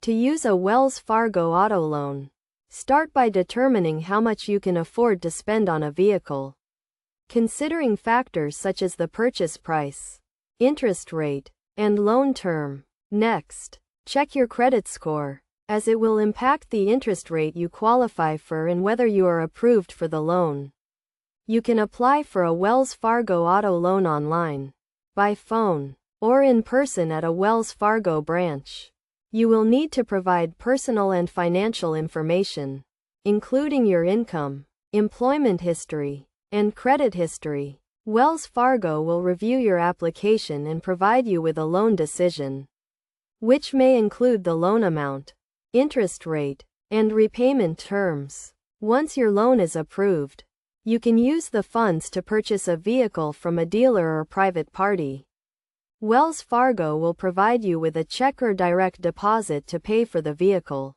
To use a Wells Fargo auto loan, start by determining how much you can afford to spend on a vehicle, considering factors such as the purchase price, interest rate, and loan term. Next, check your credit score, as it will impact the interest rate you qualify for and whether you are approved for the loan. You can apply for a Wells Fargo auto loan online, by phone, or in person at a Wells Fargo branch. You will need to provide personal and financial information, including your income, employment history, and credit history. Wells Fargo will review your application and provide you with a loan decision, which may include the loan amount, interest rate, and repayment terms. Once your loan is approved, you can use the funds to purchase a vehicle from a dealer or private party. Wells Fargo will provide you with a check or direct deposit to pay for the vehicle,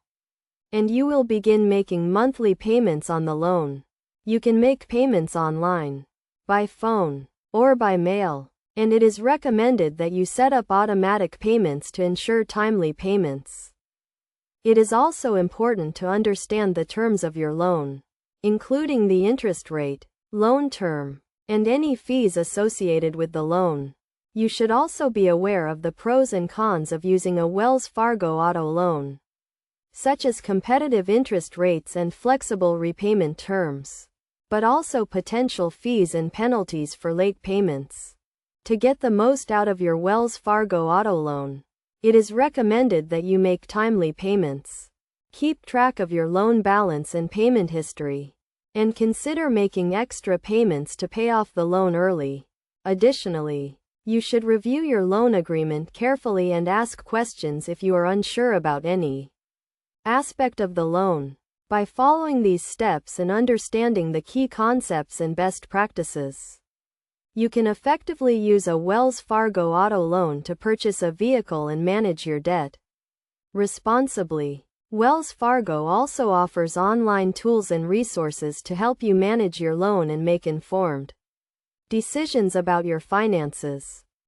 and you will begin making monthly payments on the loan. You can make payments online, by phone, or by mail, and it is recommended that you set up automatic payments to ensure timely payments. It is also important to understand the terms of your loan, including the interest rate, loan term, and any fees associated with the loan. You should also be aware of the pros and cons of using a Wells Fargo auto loan, such as competitive interest rates and flexible repayment terms, but also potential fees and penalties for late payments. To get the most out of your Wells Fargo auto loan, it is recommended that you make timely payments. Keep track of your loan balance and payment history, and consider making extra payments to pay off the loan early. Additionally, you should review your loan agreement carefully and ask questions if you are unsure about any aspect of the loan. By following these steps and understanding the key concepts and best practices, you can effectively use a Wells Fargo auto loan to purchase a vehicle and manage your debt responsibly. Wells Fargo also offers online tools and resources to help you manage your loan and make informed decisions about your finances.